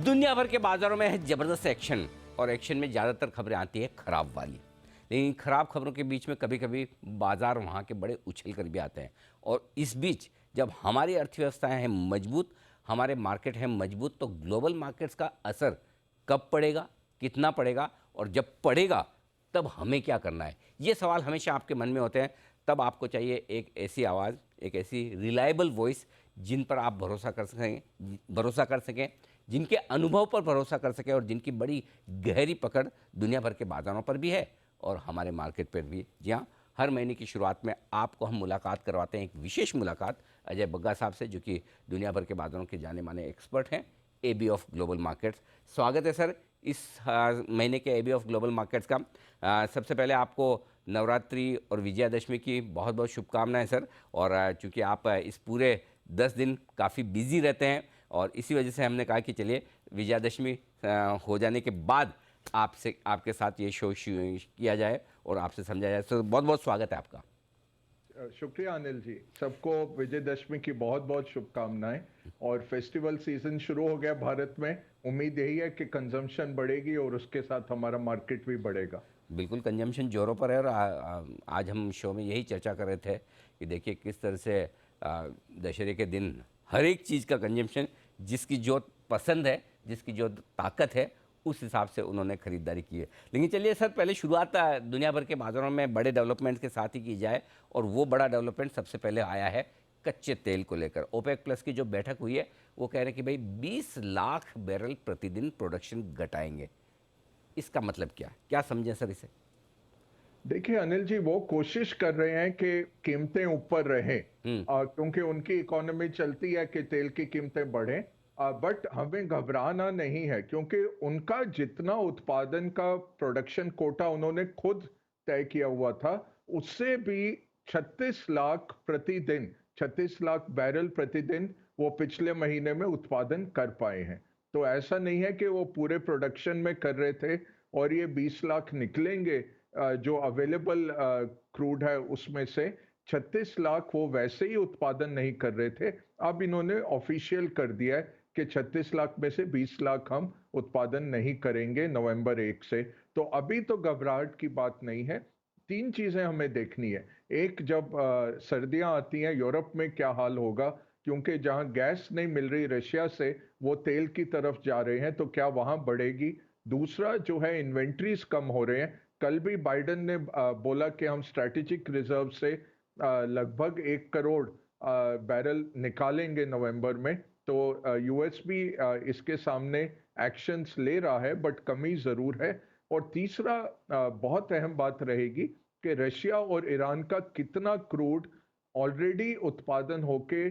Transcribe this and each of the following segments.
दुनिया भर के बाजारों में है जबरदस्त एक्शन और एक्शन में ज़्यादातर खबरें आती है खराब वाली। लेकिन खराब खबरों के बीच में कभी कभी बाजार वहाँ के बड़े उछल कर भी आते हैं। और इस बीच जब हमारी अर्थव्यवस्थाएं हैं मजबूत, हमारे मार्केट हैं मजबूत, तो ग्लोबल मार्केट्स का असर कब पड़ेगा, कितना पड़ेगा और जब पड़ेगा तब हमें क्या करना है, ये सवाल हमेशा आपके मन में होते हैं। तब आपको चाहिए एक ऐसी आवाज़, एक ऐसी रिलायबल वॉइस जिन पर आप भरोसा कर सकें, जिनके अनुभव पर भरोसा कर सकें और जिनकी बड़ी गहरी पकड़ दुनिया भर के बाज़ारों पर भी है और हमारे मार्केट पर भी। जी हाँ, हर महीने की शुरुआत में आपको हम मुलाकात करवाते हैं, एक विशेष मुलाकात अजय बग्गा साहब से, जो कि दुनिया भर के बाज़ारों के जाने माने एक्सपर्ट हैं, एबी ऑफ ग्लोबल मार्केट्स। स्वागत है सर इस महीने के एबी ऑफ ग्लोबल मार्केट्स का। सबसे पहले आपको नवरात्रि और विजयादशमी की बहुत बहुत शुभकामनाएं सर। और चूँकि आप इस पूरे 10 दिन काफ़ी बिजी रहते हैं और इसी वजह से हमने कहा कि चलिए विजयादशमी हो जाने के बाद आपसे आपके साथ ये शो किया जाए और आपसे समझा जाए। सर बहुत बहुत स्वागत है आपका। शुक्रिया अनिल जी, सबको विजयदशमी की बहुत बहुत शुभकामनाएं। और फेस्टिवल सीजन शुरू हो गया भारत में, उम्मीद यही है कि कंजम्पशन बढ़ेगी और उसके साथ हमारा मार्केट भी बढ़ेगा। बिल्कुल, कंजम्पशन जोरों पर है और आज हम शो में यही चर्चा कर रहे थे कि देखिए किस तरह से दशहरे के दिन हर एक चीज़ का कंजम्पशन, जिसकी जो पसंद है, जिसकी जो ताकत है, उस हिसाब से उन्होंने खरीदारी की है। लेकिन चलिए सर, पहले शुरुआत दुनिया भर के बाज़ारों में बड़े डेवलपमेंट के साथ ही की जाए और वो बड़ा डेवलपमेंट सबसे पहले आया है कच्चे तेल को लेकर। ओपेक प्लस की जो बैठक हुई है वो कह रहे हैं कि भाई 20 लाख बैरल प्रतिदिन प्रोडक्शन घटाएंगे। इसका मतलब क्या समझें सर इसे? देखिए अनिल जी, वो कोशिश कर रहे हैं कि कीमतें ऊपर रहें, क्योंकि उनकी इकोनॉमी चलती है कि तेल की कीमतें बढ़ें। बट हमें घबराना नहीं है, क्योंकि उनका जितना उत्पादन का प्रोडक्शन कोटा उन्होंने खुद तय किया हुआ था, उससे भी 36 लाख प्रतिदिन, 36 लाख बैरल प्रतिदिन वो पिछले महीने में उत्पादन कर पाए हैं। तो ऐसा नहीं है कि वो पूरे प्रोडक्शन में कर रहे थे और ये 20 लाख निकलेंगे जो अवेलेबल क्रूड है उसमें से 36 लाख वो वैसे ही उत्पादन नहीं कर रहे थे। अब इन्होंने ऑफिशियल कर दिया है कि 36 लाख में से 20 लाख हम उत्पादन नहीं करेंगे नवंबर 1 से। तो अभी तो घबराहट की बात नहीं है। 3 चीजें हमें देखनी है। एक, जब सर्दियां आती हैं यूरोप में क्या हाल होगा, क्योंकि जहां गैस नहीं मिल रही रशिया से, वो तेल की तरफ जा रहे हैं, तो क्या वहां बढ़ेगी। दूसरा जो है, इन्वेंट्रीज कम हो रहे हैं। कल भी बाइडेन ने बोला कि हम स्ट्रैटेजिक रिजर्व से लगभग 1 करोड़ बैरल निकालेंगे नवंबर में। तो यूएस भी इसके सामने एक्शंस ले रहा है, बट कमी जरूर है। और तीसरा बहुत अहम बात रहेगी कि रशिया और ईरान का कितना क्रूड ऑलरेडी उत्पादन होके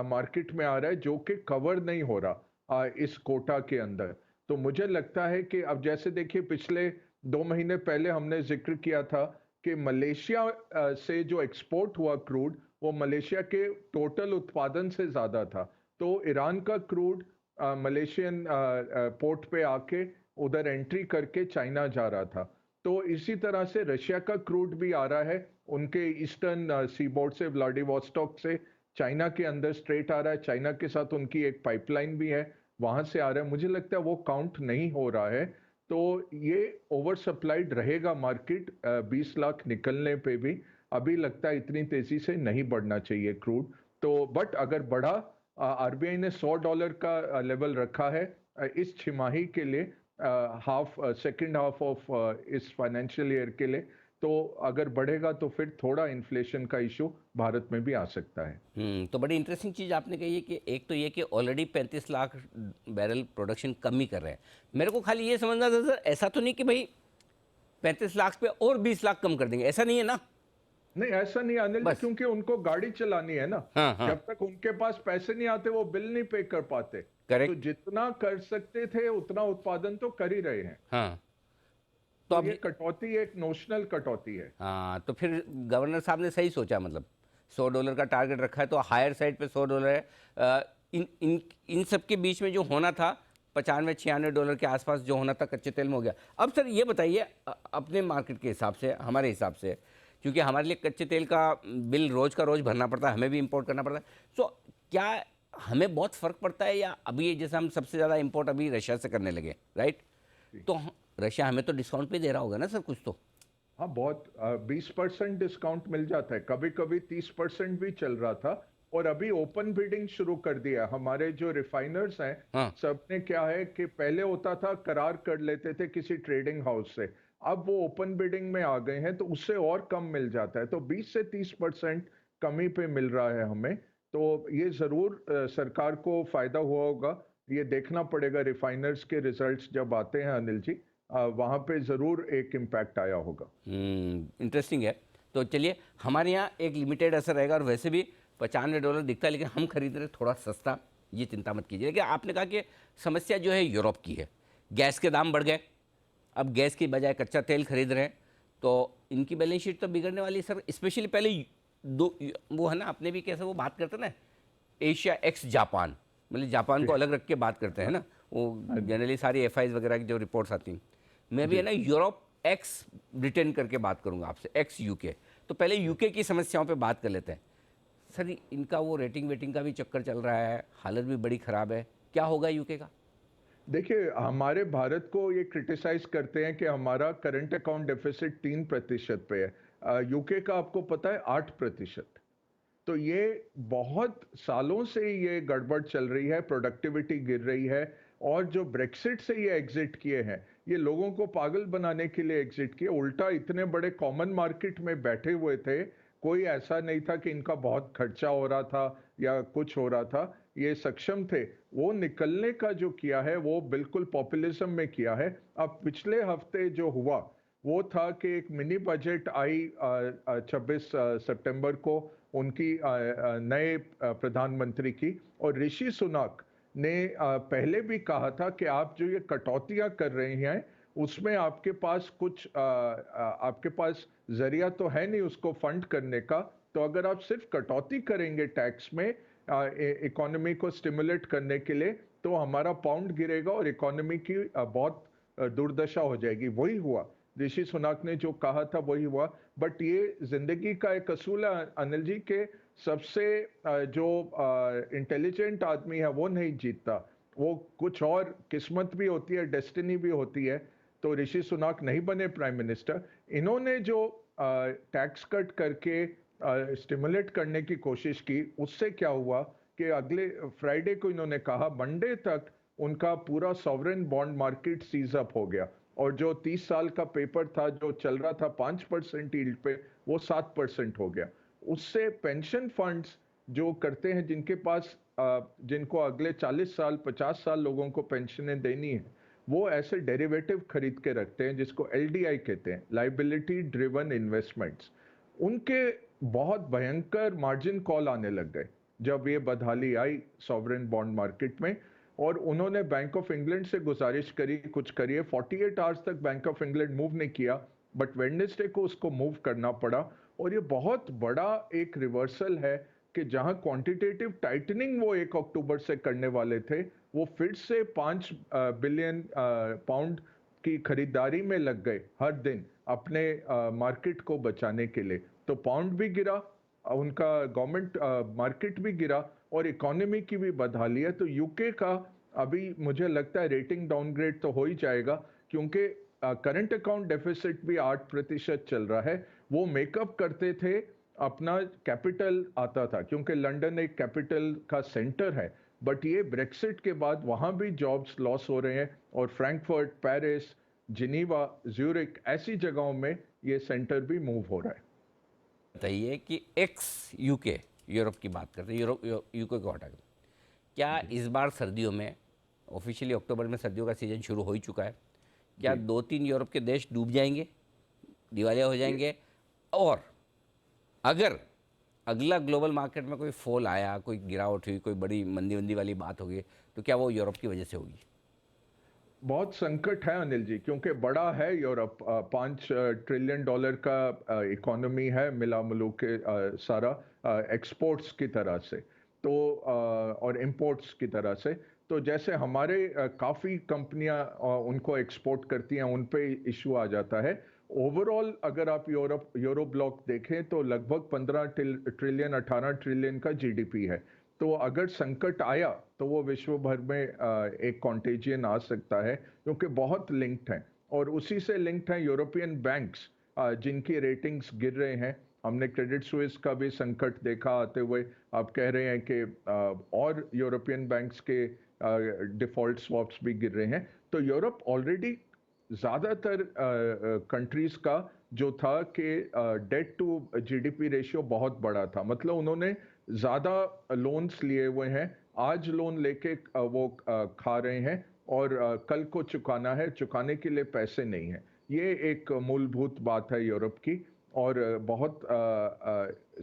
मार्केट में आ रहा है, जो कि कवर नहीं हो रहा इस कोटा के अंदर। तो मुझे लगता है कि अब जैसे देखिए, पिछले 2 महीने पहले हमने जिक्र किया था कि मलेशिया से जो एक्सपोर्ट हुआ क्रूड, वो मलेशिया के टोटल उत्पादन से ज्यादा था। तो ईरान का क्रूड मलेशियन पोर्ट पे आके उधर एंट्री करके चाइना जा रहा था। तो इसी तरह से रशिया का क्रूड भी आ रहा है उनके ईस्टर्न सीबोर्ड से, व्लादिवोस्टॉक से चाइना के अंदर स्ट्रेट आ रहा है। चाइना के साथ उनकी एक पाइपलाइन भी है, वहां से आ रहा है। मुझे लगता है वो काउंट नहीं हो रहा है। तो ये ओवर सप्लाइड रहेगा मार्केट। 20 लाख निकलने पे भी अभी लगता है इतनी तेजी से नहीं बढ़ना चाहिए क्रूड। तो बट अगर बढ़ा, आरबीआई ने $100 का लेवल रखा है इस छिमाही के लिए, सेकेंड हाफ ऑफ इस फाइनेंशियल ईयर के लिए। तो अगर बढ़ेगा तो फिर थोड़ा इन्फ्लेशन का इशू भारत में भी आ सकता है। तो बड़ी इंटरेस्टिंग चीज़ आपने कही है कि एक तो ये कि ऑलरेडी 35 लाख बैरल प्रोडक्शन कम ही कर रहे हैं। मेरे को खाली ये समझना था सर, ऐसा तो नहीं कि भाई 35 लाख पे और 20 लाख कम कर देंगे, ऐसा नहीं है ना? नहीं, ऐसा नहीं अनिल जी, बस। क्योंकि उनको गाड़ी चलानी है ना। हाँ हाँ, जब तक उनके पास पैसे नहीं आते वो बिल नहीं पे कर पाते। तो करेक्ट। जितना कर सकते थे उतना उत्पादन तो कर ही रहे हैं। हाँ, तो तो अब ये कटौती एक नोशनल कटौती है। हाँ, तो फिर गवर्नर साहब ने सही सोचा, मतलब $100 का टारगेट रखा है तो हायर साइड पे $100 है। इन इन इन सब के बीच में जो होना था $95-96 के आसपास जो होना था कच्चे तेल में हो गया। अब सर ये बताइए, अपने मार्केट के हिसाब से, हमारे हिसाब से, क्योंकि हमारे लिए कच्चे तेल का बिल रोज़ का रोज़ भरना पड़ता है, हमें भी इंपोर्ट करना पड़ता है। सो क्या हमें बहुत फ़र्क पड़ता है, या अभी ये जैसे हम सबसे ज़्यादा इंपोर्ट अभी रशिया से करने लगे, राइट? तो रशिया हमें तो डिस्काउंट पे दे रहा होगा ना सर कुछ तो? हाँ, बहुत 20% डिस्काउंट मिल जाता है, कभी कभी 30% भी चल रहा था। और अभी ओपन बिडिंग शुरू कर दिया। हमारे जो रिफाइनर्स हैं, हाँ। सबने क्या है कि पहले होता था करार कर लेते थे किसी ट्रेडिंग हाउस से, अब वो ओपन बिडिंग में आ गए हैं तो उससे और कम मिल जाता है। तो 20 से 30% कमी पे मिल रहा है हमें। तो ये जरूर सरकार को फायदा हुआ होगा। ये देखना पड़ेगा रिफाइनर्स के रिजल्ट्स जब आते हैं अनिल जी, वहां पे जरूर एक इम्पैक्ट आया होगा। इंटरेस्टिंग है। तो चलिए, हमारे यहाँ एक लिमिटेड असर रहेगा, और वैसे भी $95 दिखता है, लेकिन हम खरीद रहे थोड़ा सस्ता, ये चिंता मत कीजिए। लेकिन आपने कहा कि समस्या जो है यूरोप की है, गैस के दाम बढ़ गए, अब गैस की बजाय कच्चा तेल खरीद रहे हैं, तो इनकी बैलेंस शीट तो बिगड़ने वाली है सर। स्पेशली पहले दो, वो है ना, आपने भी कैसे वो बात करते हैं ना, एशिया एक्स जापान, मतलब जापान जी। को अलग रख के बात करते हैं हाँ। ना, वो हाँ जी। जनरली सारी एफआईज वगैरह की जो रिपोर्ट्स आती हैं। मैं भी जी। है ना यूरोप एक्स ब्रिटेन करके बात करूंगा आपसे, एक्स यूके। तो पहले यूके की समस्याओं पे बात कर लेते हैं सर। इनका वो रेटिंग वेटिंग का भी चक्कर चल रहा है, हालत भी बड़ी ख़राब है, क्या होगा यूके का? देखिए, हमारे भारत को ये क्रिटिसाइज करते हैं कि हमारा करंट अकाउंट डेफिसिट 3% पे है। यूके का आपको पता है 8%। तो ये बहुत सालों से ये गड़बड़ चल रही है, प्रोडक्टिविटी गिर रही है। और जो ब्रेक्सिट से ये एग्जिट किए हैं, ये लोगों को पागल बनाने के लिए एग्जिट किए। उल्टा इतने बड़े कॉमन मार्केट में बैठे हुए थे, कोई ऐसा नहीं था कि इनका बहुत खर्चा हो रहा था या कुछ हो रहा था, ये सक्षम थे। वो निकलने का जो किया है वो बिल्कुल पॉपुलिज्म में किया है। अब पिछले हफ्ते जो हुआ वो था कि एक मिनी बजट आई 26 सितंबर को, उनकी नए प्रधानमंत्री की। और ऋषि सुनक ने पहले भी कहा था कि आप जो ये कटौतियां कर रहे हैं उसमें आपके पास कुछ आपके पास जरिया तो है नहीं उसको फंड करने का। तो अगर आप सिर्फ कटौती करेंगे टैक्स में इकोनॉमी को स्टिमुलेट करने के लिए, तो हमारा पाउंड गिरेगा और इकोनॉमी की बहुत दुर्दशा हो जाएगी। वही हुआ, ऋषि सुनक ने जो कहा था वही हुआ। बट ये जिंदगी का एक असूल है अनिल जी के, सबसे जो इंटेलिजेंट आदमी है वो नहीं जीतता, वो कुछ और किस्मत भी होती है, डेस्टिनी भी होती है। तो ऋषि सुनक नहीं बने प्राइम मिनिस्टर। इन्होंने जो टैक्स कट करके स्टिमुलेट करने की कोशिश की, उससे क्या हुआ कि अगले फ्राइडे को इन्होंने कहा मंडे तक उनका पूरा sovereign bond market seize up हो गया। और जो 30 साल का पेपर था जो चल रहा था 5% यील्ड पे, वो 7% हो गया। उससे पेंशन फंड्स जो करते हैं, जिनके पास जिनको अगले 40 साल 50 साल लोगों को पेंशनें देनी है, वो ऐसे डेरिवेटिव खरीद के रखते हैं जिसको एलडीआई कहते हैं, लाइबिलिटी ड्रिवन इन्वेस्टमेंट्स। उनके बहुत भयंकर मार्जिन कॉल आने लग गए जब ये बदहाली आई सॉवरेन बॉन्ड मार्केट में। और उन्होंने बैंक ऑफ इंग्लैंड से गुजारिश करी कुछ करिए। 48 आवर्स तक बैंक ऑफ इंग्लैंड मूव नहीं किया, बट वेडनेसडे को उसको मूव करना पड़ा। और ये बहुत बड़ा एक रिवर्सल है कि जहां क्वांटिटेटिव टाइटनिंग वो 1 अक्टूबर से करने वाले थे, वो फिर से 5 बिलियन पाउंड की खरीदारी में लग गए हर दिन अपने मार्केट को बचाने के लिए। तो पाउंड भी गिरा, उनका गवर्नमेंट मार्केट भी गिरा, और इकोनॉमी की भी बदहाली है। तो यूके का अभी मुझे लगता है रेटिंग डाउनग्रेड तो हो ही जाएगा, क्योंकि करंट अकाउंट डेफिसिट भी 8% चल रहा है। वो मेकअप करते थे, अपना कैपिटल आता था क्योंकि लंदन एक कैपिटल का सेंटर है। बट ये ब्रेक्सिट के बाद वहां भी जॉब्स लॉस हो रहे हैं, और फ्रैंकफर्ट, पेरिस, जिनीवा, ज्यूरिक ऐसी जगहों में ये सेंटर भी मूव हो रहा है। बताइए कि एक्स यूके, यूरोप की बात करते हैं, यूरोप यूके को हटा के, क्या जी। इस बार सर्दियों में, ऑफिशियली अक्टूबर में सर्दियों का सीज़न शुरू हो ही चुका है, क्या जी। 2-3 यूरोप के देश डूब जाएंगे, दिवालिया हो ये जाएंगे? और अगर अगला ग्लोबल मार्केट में कोई फॉल आया, कोई गिरावट हुई, कोई बड़ी मंदी मंदी वाली बात हो गई, तो क्या वो यूरोप की वजह से होगी? बहुत संकट है अनिल जी, क्योंकि बड़ा है यूरोप, $5 ट्रिलियन का इकोनॉमी है मिला मिलू के, सारा एक्सपोर्ट्स की तरह से। तो और इंपोर्ट्स की तरह से। तो जैसे हमारे काफ़ी कंपनियां उनको एक्सपोर्ट करती हैं, उन पे इशू आ जाता है। ओवरऑल अगर आप यूरो ब्लॉक देखें तो लगभग 15 ट्रिलियन 18 ट्रिलियन का जीडीपी है। तो अगर संकट आया तो वो विश्व भर में एक कॉन्टेजियन आ सकता है, क्योंकि बहुत लिंक्ड हैं। और उसी से लिंक्ड हैं यूरोपियन बैंक्स, जिनकी रेटिंग्स गिर रहे हैं। हमने क्रेडिट स्विस का भी संकट देखा आते हुए। आप कह रहे हैं कि और यूरोपियन बैंक्स के डिफॉल्ट स्वॉप्स भी गिर रहे हैं। तो यूरोप ऑलरेडी ज़्यादातर कंट्रीज़ का जो था कि डेट टू जीडीपी रेशियो बहुत बड़ा था, मतलब उन्होंने ज़्यादा लोन्स लिए हुए हैं। आज लोन लेके वो खा रहे हैं, और कल को चुकाना है, चुकाने के लिए पैसे नहीं है। ये एक मूलभूत बात है यूरोप की। और बहुत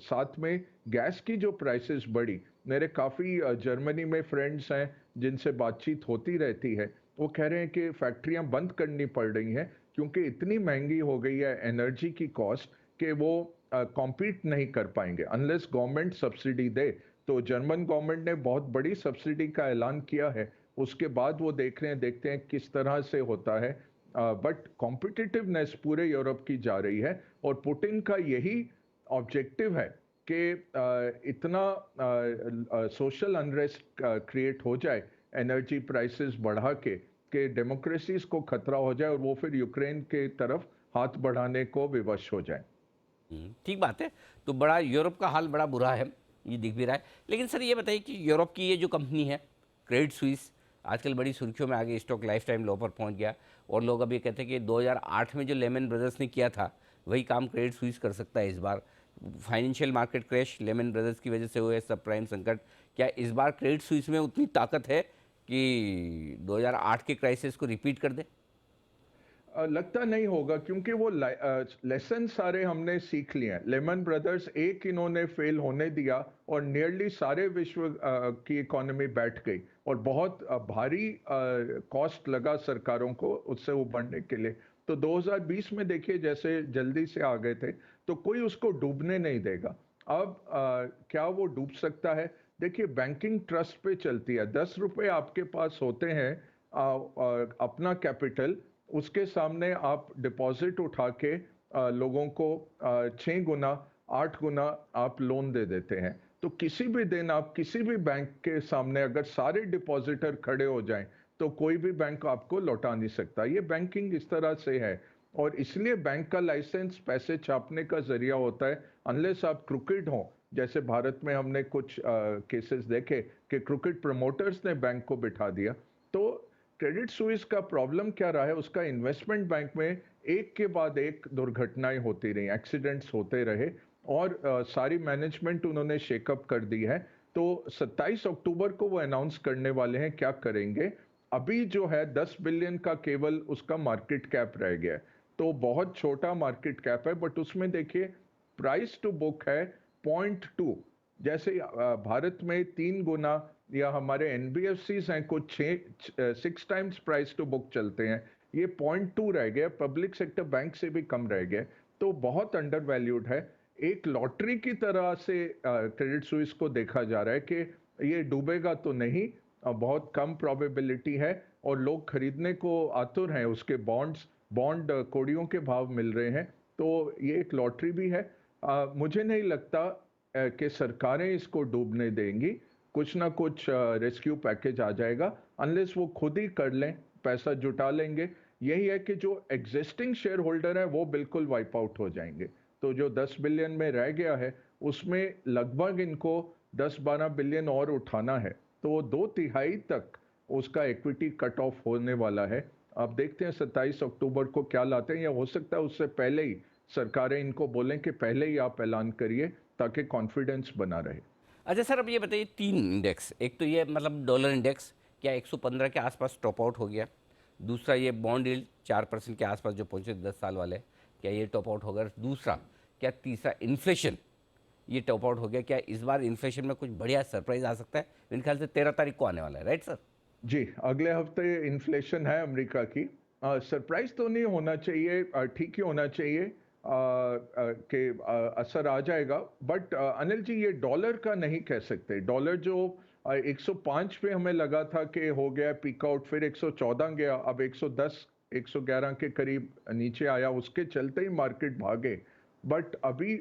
साथ में गैस की जो प्राइसेस बढ़ी, मेरे काफ़ी जर्मनी में फ्रेंड्स हैं जिनसे बातचीत होती रहती है। वो कह रहे हैं कि फैक्ट्रियां बंद करनी पड़ रही हैं, क्योंकि इतनी महंगी हो गई है एनर्जी की कॉस्ट कि वो कॉम्पीट नहीं कर पाएंगे अनलेस गवर्नमेंट सब्सिडी दे। तो जर्मन गवर्नमेंट ने बहुत बड़ी सब्सिडी का ऐलान किया है। उसके बाद वो देख रहे हैं, देखते हैं किस तरह से होता है। बट कॉम्पिटिटिवनेस पूरे यूरोप की जा रही है, और पुतिन का यही ऑब्जेक्टिव है कि इतना सोशल अनरेस्ट क्रिएट हो जाए एनर्जी प्राइसेस बढ़ा के डेमोक्रेसीज को खतरा हो जाए, और वो फिर यूक्रेन के तरफ हाथ बढ़ाने को विवश हो जाए। ठीक बात है। तो बड़ा यूरोप का हाल बड़ा बुरा है, ये दिख भी रहा है। लेकिन सर ये बताइए कि यूरोप की ये जो कंपनी है क्रेडिट स्विस, आजकल बड़ी सुर्खियों में आ गई, स्टॉक लाइफ टाइम लो पर पहुंच गया। और लोग अभी कहते हैं कि 2008 में जो लेमन ब्रदर्स ने किया था वही काम क्रेडिट स्विस कर सकता है इस बार। Financial market crash Lehman Brothers की वजह से हुए, सब प्राइम संकट, क्या इस बार क्रेडिट स्विस में उतनी ताकत है कि 2008 के क्राइसिस को रिपीट कर दे? लगता नहीं होगा, क्योंकि वो लेसन सारे हमने सीख लिए हैं। लेमन ब्रदर्स एक इन्होंने फेल होने दिया और नियरली सारे विश्व की इकोनॉमी बैठ गई, और बहुत भारी कॉस्ट लगा सरकारों को उससे उबरने के लिए। तो 2020 में देखिए जैसे जल्दी से आ गए थे, तो कोई उसको डूबने नहीं देगा। अब क्या वो डूब सकता है? देखिए, बैंकिंग ट्रस्ट पे चलती है। 10 रुपए आपके पास होते हैं अपना कैपिटल, उसके सामने आप डिपॉजिट उठा के लोगों को 6 गुना 8 गुना आप लोन दे देते हैं। तो किसी भी दिन आप किसी भी बैंक के सामने अगर सारे डिपॉजिटर खड़े हो जाएं, तो कोई भी बैंक आपको लौटा नहीं सकता। ये बैंकिंग इस तरह से है। और इसलिए बैंक का लाइसेंस पैसे छापने का जरिया होता है, अनलेस आप क्रुकेड हो। जैसे भारत में हमने कुछ केसेस देखे कि क्रुकेड प्रमोटर्स ने बैंक को बिठा दिया। तो क्रेडिट स्विस का प्रॉब्लम क्या रहा है? उसका इन्वेस्टमेंट बैंक में एक के बाद एक दुर्घटनाएं होती रही, एक्सीडेंट्स होते रहे, और सारी मैनेजमेंट उन्होंने शेकअप कर दी है। तो 27 अक्टूबर को वो अनाउंस करने वाले हैं क्या करेंगे। अभी जो है 10 बिलियन का केवल उसका मार्केट कैप रह गया है, तो बहुत छोटा मार्केट कैप है। बट उसमें देखिए प्राइस टू बुक है 0.2। जैसे भारत में 3 गुना, या हमारे एनबीएफसीज हैं कुछ 6 टाइम्स प्राइस टू बुक चलते हैं, ये 0.2 रह गया। पब्लिक सेक्टर बैंक से भी कम रह गया, तो बहुत अंडर वैल्यूड है। एक लॉटरी की तरह से क्रेडिट स्विस को देखा जा रहा है कि ये डूबेगा तो नहीं, बहुत कम प्रोबेबिलिटी है, और लोग खरीदने को आतुर हैं। उसके बॉन्ड कोड़ियों के भाव मिल रहे हैं, तो ये एक लॉटरी भी है। मुझे नहीं लगता कि सरकारें इसको डूबने देंगी। कुछ ना कुछ रेस्क्यू पैकेज आ जाएगा, अनलेस वो खुद ही कर लें, पैसा जुटा लेंगे। यही है कि जो एग्जिस्टिंग शेयर होल्डर है वो बिल्कुल वाइप आउट हो जाएंगे। तो जो 10 बिलियन में रह गया है, उसमें लगभग इनको 10-12 बिलियन और उठाना है, तो 2/3 तक उसका इक्विटी कट ऑफ होने वाला है। आप देखते हैं 27 अक्टूबर को क्या लाते हैं, या हो सकता है उससे पहले ही सरकारें इनको बोलें कि पहले ही आप ऐलान करिए, ताकि कॉन्फिडेंस बना रहे। अच्छा सर, अब ये बताइए, 3 इंडेक्स, एक तो ये मतलब डॉलर इंडेक्स क्या 115 के आसपास टॉप आउट हो गया? दूसरा ये बॉन्ड यील्ड 4% के आसपास जो पहुंचे 10 साल वाले, क्या ये टॉप आउट हो गया? दूसरा क्या, तीसरा इन्फ्लेशन, ये टॉप आउट हो गया? क्या इस बार इन्फ्लेशन में कुछ बढ़िया सरप्राइज आ सकता है? मेरे ख्याल से 13 तारीख को आने वाला है, राइट सर? जी, अगले हफ्ते इन्फ्लेशन है अमेरिका की। सरप्राइज तो नहीं होना चाहिए, ठीक ही होना चाहिए कि असर आ जाएगा। बट अनिल जी, ये डॉलर का नहीं कह सकते। डॉलर जो 105 पे हमें लगा था कि हो गया पीक आउट, फिर 114 गया, अब 110 111 के करीब नीचे आया, उसके चलते ही मार्केट भागे। बट अभी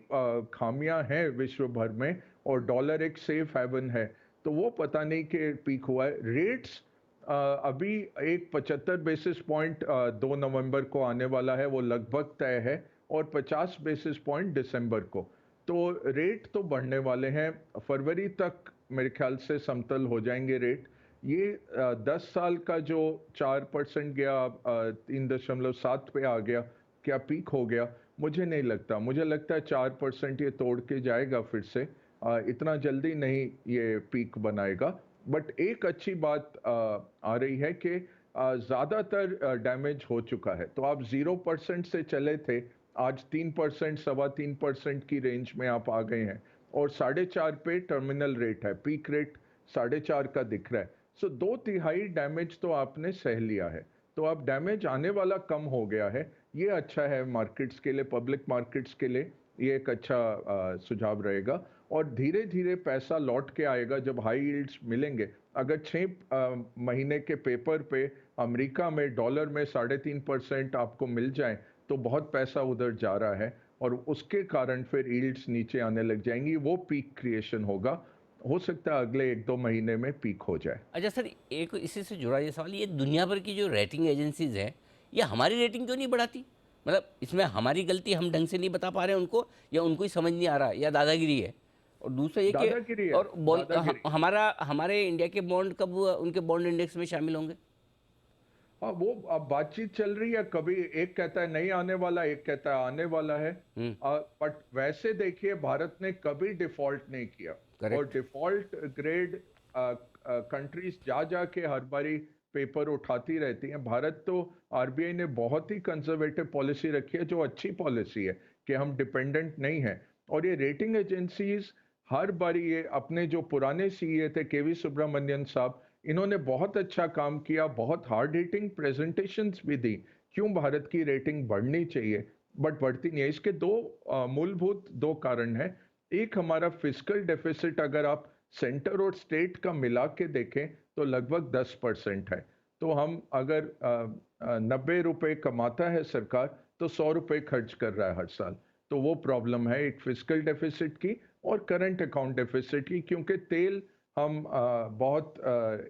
खामियां हैं विश्व भर में, और डॉलर एक सेफ हेवन है। तो वो पता नहीं कि पीक हुआ है। रेट्स अभी एक 75 बेसिस पॉइंट 2 नवंबर को आने वाला है, वो लगभग तय है, और 50 बेसिस पॉइंट दिसंबर को। तो रेट तो बढ़ने वाले हैं, फरवरी तक मेरे ख्याल से समतल हो जाएंगे रेट। ये 10 साल का जो 4% गया, 3.7 पे आ गया, क्या पीक हो गया? मुझे नहीं लगता। मुझे लगता है 4% ये तोड़ के जाएगा फिर से। इतना जल्दी नहीं ये पीक बनाएगा। बट एक अच्छी बात आ रही है कि ज़्यादातर डैमेज हो चुका है। तो आप 0% से चले थे, आज 3%, 3.25% की रेंज में आप आ गए हैं, और 4.5 पे टर्मिनल रेट है, पीक रेट 4.5 का दिख रहा है। सो 2/3 डैमेज तो आपने सह लिया है। तो अब डैमेज आने वाला कम हो गया है। ये अच्छा है मार्केट्स के लिए, पब्लिक मार्केट्स के लिए ये एक अच्छा सुझाव रहेगा। और धीरे धीरे पैसा लौट के आएगा जब हाई यील्ड्स मिलेंगे। अगर 6 महीने के पेपर पे अमेरिका में डॉलर में 3.5% आपको मिल जाए तो बहुत पैसा उधर जा रहा है, और उसके कारण फिर यील्ड्स नीचे आने लग जाएंगी। वो पीक क्रिएशन होगा। हो सकता है अगले 1-2 महीने में पीक हो जाए। अच्छा सर, एक इसी से जुड़ा ये सवाल, ये दुनिया भर की जो रेटिंग एजेंसीज हैं, ये हमारी रेटिंग क्यों नहीं बढ़ाती? मतलब इसमें हमारी गलती, हम ढंग से नहीं बता पा रहे हैं उनको, या उनको ही समझ नहीं आ रहा, या दादागिरी है? और दूसरा ये कि दादागिरी है, और बॉन्ड दादागिरी। हमारा हमारे इंडिया के बॉन्ड कब उनके बॉन्ड इंडेक्स में शामिल होंगे? हाँ, वो अब बातचीत चल रही है, कभी एक कहता है नहीं आने वाला, एक कहता है आने वाला है। हम्म। बट वैसे देखिए, भारत ने कभी डिफॉल्ट नहीं किया, और करेक्ट। डिफॉल्ट ग्रेड कंट्रीज जा जा के हर बारी पेपर उठाती रहती हैं। भारत तो, आरबीआई ने बहुत ही कंजर्वेटिव पॉलिसी रखी है, जो अच्छी पॉलिसी है कि हम डिपेंडेंट नहीं है। और ये रेटिंग एजेंसीज हर बारी, ये अपने जो पुराने सीए थे केवी सुब्रमण्यन साहब, इन्होंने बहुत अच्छा काम किया, बहुत हार्ड हिटिंग प्रेजेंटेशंस भी दी क्यों भारत की रेटिंग बढ़नी चाहिए, बट बढ़ती नहीं है। इसके मूलभूत दो कारण हैं। एक, हमारा फिस्कल डेफिसिट अगर आप सेंटर और स्टेट का मिला के देखें तो लगभग 10% है। तो हम अगर 90 रुपए कमाता है सरकार, तो 100 रुपए खर्च कर रहा है हर साल। तो वो प्रॉब्लम है एक फिस्कल डेफिसिट की और करंट अकाउंट डेफिसिट की, क्योंकि तेल हम बहुत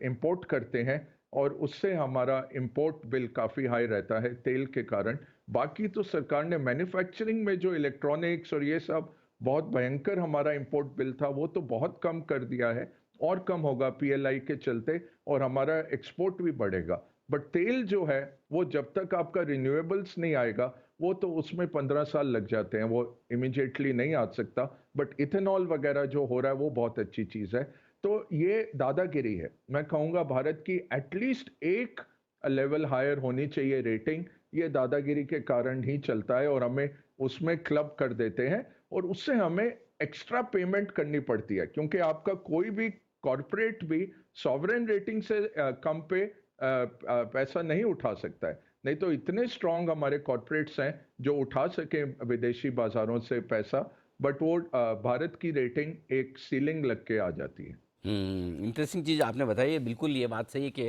इंपोर्ट करते हैं, और उससे हमारा इंपोर्ट बिल काफ़ी हाई रहता है तेल के कारण। बाकी तो सरकार ने मैन्युफैक्चरिंग में जो इलेक्ट्रॉनिक्स और ये सब बहुत भयंकर हमारा इंपोर्ट बिल था, वो तो बहुत कम कर दिया है, और कम होगा पीएलआई के चलते, और हमारा एक्सपोर्ट भी बढ़ेगा। बट तेल जो है, वो जब तक आपका रिन्यूएबल्स नहीं आएगा, वो तो उसमें 15 साल लग जाते हैं, वो इमिजिएटली नहीं आ सकता। बट इथेनॉल वगैरह जो हो रहा है वो बहुत अच्छी चीज़ है। तो ये दादागिरी है। मैं कहूँगा भारत की एटलीस्ट एक लेवल हायर होनी चाहिए रेटिंग। ये दादागिरी के कारण ही चलता है, और हमें उसमें क्लब कर देते हैं, और उससे हमें एक्स्ट्रा पेमेंट करनी पड़ती है, क्योंकि आपका कोई भी कॉरपोरेट भी सॉवरेन रेटिंग से कम पे पैसा नहीं उठा सकता है। नहीं तो इतने स्ट्रांग हमारे कॉरपोरेट्स हैं जो उठा सके विदेशी बाजारों से पैसा, बट वो भारत की रेटिंग एक सीलिंग लग के आ जाती है। इंटरेस्टिंग चीज़ आपने बताई है, बिल्कुल ये बात सही है कि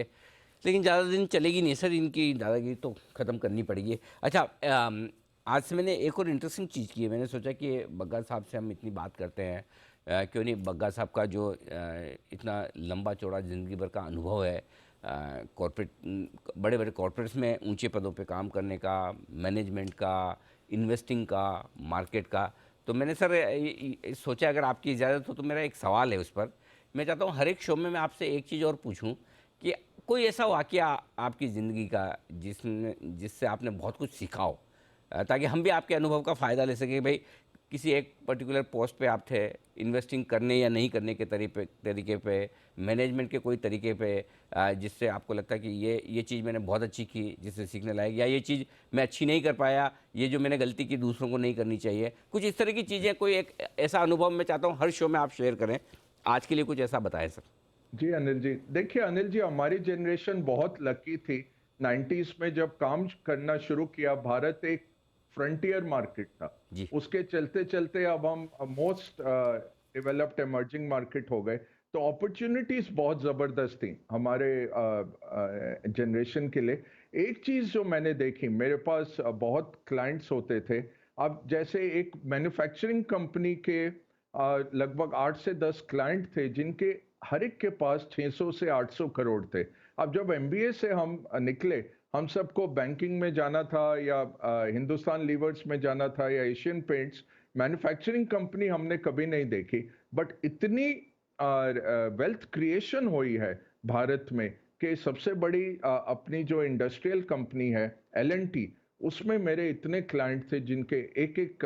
लेकिन ज़्यादा दिन चलेगी नहीं सर, इनकी दादागिरी तो ख़त्म करनी पड़ेगी। अच्छा, आज से मैंने एक और इंटरेस्टिंग चीज़ की है। मैंने सोचा कि बग्गा साहब से हम इतनी बात करते हैं, क्यों नहीं, बग्गा साहब का जो इतना लंबा चौड़ा ज़िंदगी भर का अनुभव है, कॉर्पोरेट, बड़े बड़े कॉर्पोरेट्स में ऊंचे पदों पे काम करने का, मैनेजमेंट का, इन्वेस्टिंग का, मार्केट का। तो मैंने सर सोचा अगर आपकी इजाज़त हो तो मेरा एक सवाल है उस पर। मैं चाहता हूँ हर एक शो में मैं आपसे एक चीज़ और पूछूं कि कोई ऐसा वाक़या आपकी ज़िंदगी का जिससे आपने बहुत कुछ सीखा हो, ताकि हम भी आपके अनुभव का फ़ायदा ले सकें। भाई, किसी एक पर्टिकुलर पोस्ट पे आप थे, इन्वेस्टिंग करने या नहीं करने के तरीके पे, मैनेजमेंट के कोई तरीके पे, जिससे आपको लगता है कि ये चीज़ मैंने बहुत अच्छी की, जिससे सीखने लायक, या ये चीज़ मैं अच्छी नहीं कर पाया, ये जो मैंने गलती की दूसरों को नहीं करनी चाहिए, कुछ इस तरह की चीज़ें, कोई एक ऐसा अनुभव मैं चाहता हूँ हर शो में आप शेयर करें। आज के लिए कुछ ऐसा बताएं सर। जी अनिल जी, देखिए अनिल जी, हमारी जनरेशन बहुत लकी थी। 90s में जब काम करना शुरू किया, भारत एक फ्रंटियर मार्केट था। जी। उसके चलते चलते अब हम मोस्ट डेवलप्ड इमर्जिंग मार्केट हो गए। तो अपॉर्चुनिटीज बहुत जबरदस्त थी हमारे जनरेशन के लिए। एक चीज जो मैंने देखी, मेरे पास बहुत क्लाइंट्स होते थे। अब जैसे एक मैन्युफैक्चरिंग कंपनी के लगभग 8 से 10 क्लाइंट थे, जिनके हर एक के पास 600 से 800 करोड़ थे। अब जब एमबीए से हम निकले, हम सबको बैंकिंग में जाना था या हिंदुस्तान लीवर्स में जाना था या एशियन पेंट्स, मैन्युफैक्चरिंग कंपनी हमने कभी नहीं देखी, बट इतनी वेल्थ क्रिएशन हुई है भारत में कि सबसे बड़ी अपनी जो इंडस्ट्रियल कंपनी है एल&टी, उसमें मेरे इतने क्लाइंट थे जिनके एक एक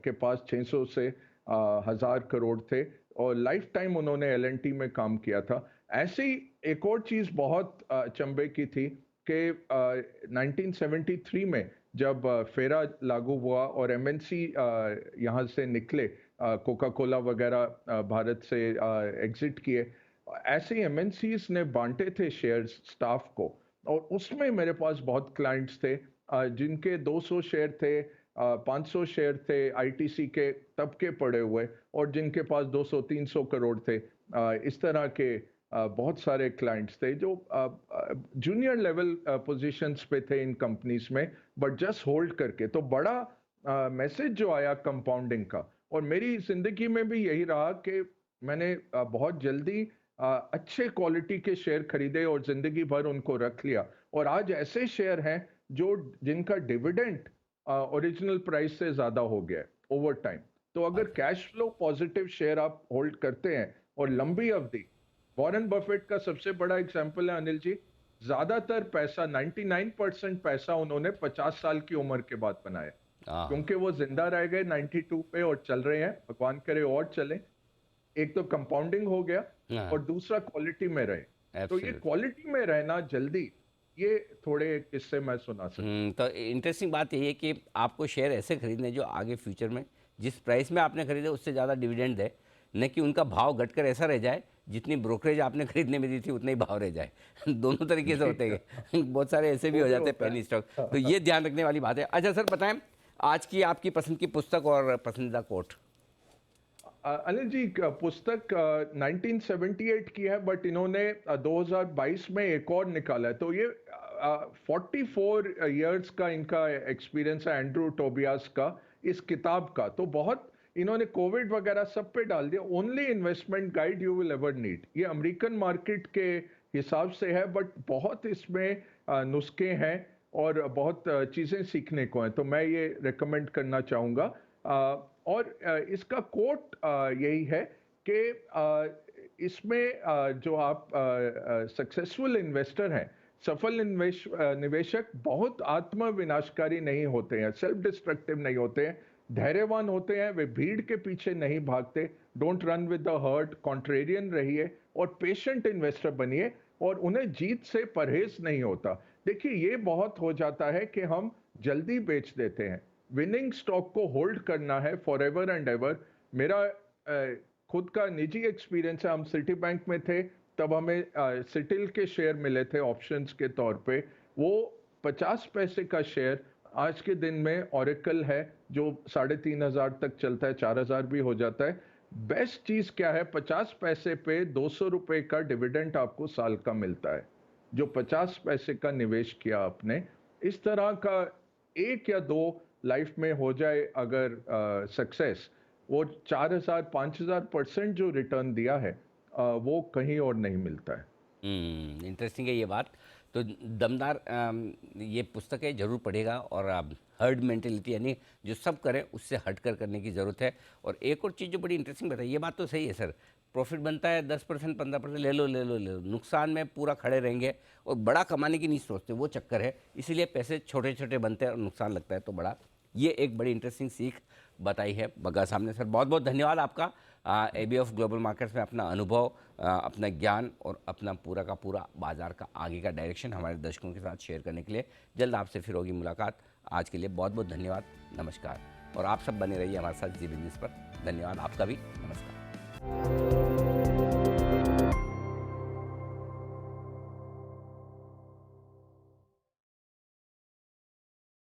के पास 600 से 1000 करोड़ थे और लाइफ टाइम उन्होंने एल&टी में काम किया था। ऐसी एक और चीज बहुत अचंभे की थी कि 1973 में जब फेरा लागू हुआ और एमएनसी यहाँ से निकले, कोका कोला वगैरह भारत से एग्जिट किए, ऐसे एमएनसीज ने बांटे थे शेयर्स स्टाफ को, और उसमें मेरे पास बहुत क्लाइंट्स थे जिनके 200 शेयर थे, 500 शेयर थे आईटीसी के तब के पड़े हुए, और जिनके पास 200-300 करोड़ थे। इस तरह के बहुत सारे क्लाइंट्स थे जो जूनियर लेवल पोजीशंस पे थे इन कंपनीज में, बट जस्ट होल्ड करके। तो बड़ा मैसेज जो आया कंपाउंडिंग का, और मेरी जिंदगी में भी यही रहा कि मैंने बहुत जल्दी अच्छे क्वालिटी के शेयर खरीदे और जिंदगी भर उनको रख लिया, और आज ऐसे शेयर हैं जो जिनका डिविडेंड ओरिजिनल प्राइस से ज्यादा हो गया है ओवर टाइम। तो अगर कैश फ्लो पॉजिटिव शेयर आप होल्ड करते हैं और लंबी अवधि, वॉरेन बफेट का सबसे बड़ा एग्जांपल है अनिल जी, ज्यादातर पैसा 99% पैसा उन्होंने 50 साल की उम्र के बाद बनाया, क्योंकि वो जिंदा रह गए 92 पे और चल रहे हैं, भगवान करे और चले। एक तो कंपाउंडिंग हो गया और दूसरा क्वालिटी में रहे। तो ये क्वालिटी में रहना जल्दी, ये थोड़े किस्से मैं सुना सकता। तो इंटरेस्टिंग बात यही है कि आपको शेयर ऐसे खरीदने जो आगे फ्यूचर में जिस प्राइस में आपने खरीदे उससे ज़्यादा डिविडेंड दे, न कि उनका भाव घटकर ऐसा रह जाए जितनी ब्रोकरेज आपने खरीदने में दी थी उतना ही भाव रह जाए। दोनों तरीके से होते हैं, बहुत सारे ऐसे भी हो जाते हैं पेनी स्टॉक, तो ये ध्यान रखने वाली बात है। अच्छा सर, बताएं आज की आपकी पसंद की पुस्तक और पसंदीदा कोट। अनिल जी, पुस्तक 1978 की है, बट इन्होंने 2022 में एक और निकाला है। तो ये 44 इयर्स का इनका एक्सपीरियंस है एंड्रू टोबियास का इस किताब का। तो बहुत इन्होंने कोविड वगैरह सब पे डाल दिया, only investment guide you will ever need. ये अमेरिकन मार्केट के हिसाब से है, बट बहुत इसमें नुस्खे हैं और बहुत चीज़ें सीखने को हैं, तो मैं ये रिकमेंड करना चाहूँगा। और इसका कोट यही है कि इसमें जो आप सक्सेसफुल इन्वेस्टर हैं, सफल निवेशक बहुत आत्म विनाशकारी नहीं होते हैं, सेल्फ डिस्ट्रक्टिव नहीं होते हैं, धैर्यवान होते हैं, वे भीड़ के पीछे नहीं भागते। Don't run with the heard, contrarian रहिए और पेशेंट इन्वेस्टर बनिए, और उन्हें जीत से परहेज नहीं होता। देखिए, ये बहुत हो जाता है कि हम जल्दी बेच देते हैं। विनिंग स्टॉक को होल्ड करना है फॉर एवर एंड एवर। मेरा खुद का निजी एक्सपीरियंस है, हम सिटी बैंक में थे, तब हमें सिटिल के शेयर मिले थे ऑप्शंस के तौर पे। वो 50 पैसे का शेयर आज के दिन में ओरेकल है जो 3500 तक चलता है, 4000 भी हो जाता है। बेस्ट चीज क्या है, 50 पैसे पे 200 रुपए का डिविडेंड आपको साल का मिलता है, जो 50 पैसे का निवेश किया आपने। इस तरह का एक या दो लाइफ में हो जाए अगर सक्सेस, वो 4000-5000% जो रिटर्न दिया है वो कहीं और नहीं मिलता है। इंटरेस्टिंग है ये बात। तो दमदार ये पुस्तक है, ज़रूर पढ़ेगा। और हर्ड मेंटेलिटी यानी जो सब करें उससे हट कर करने की ज़रूरत है। और एक और चीज़ जो बड़ी इंटरेस्टिंग बताई, ये बात तो सही है सर, प्रॉफिट बनता है 10% 15%, ले लो ले लो ले लो, नुकसान में पूरा खड़े रहेंगे और बड़ा कमाने की नहीं सोचते, वो चक्कर है। इसीलिए पैसे छोटे छोटे बनते हैं और नुकसान लगता है तो बड़ा। ये एक बड़ी इंटरेस्टिंग सीख बताई है बग्गा साहब ने। सर बहुत बहुत धन्यवाद आपका एबीएफ ग्लोबल मार्केट्स में अपना अनुभव, अपना ज्ञान और अपना पूरा का पूरा बाजार का आगे का डायरेक्शन हमारे दर्शकों के साथ शेयर करने के लिए। जल्द आपसे फिर होगी मुलाकात। आज के लिए बहुत बहुत धन्यवाद, नमस्कार। और आप सब बने रहिए हमारे साथ जी बिजनेस पर। धन्यवाद आपका भी, नमस्कार।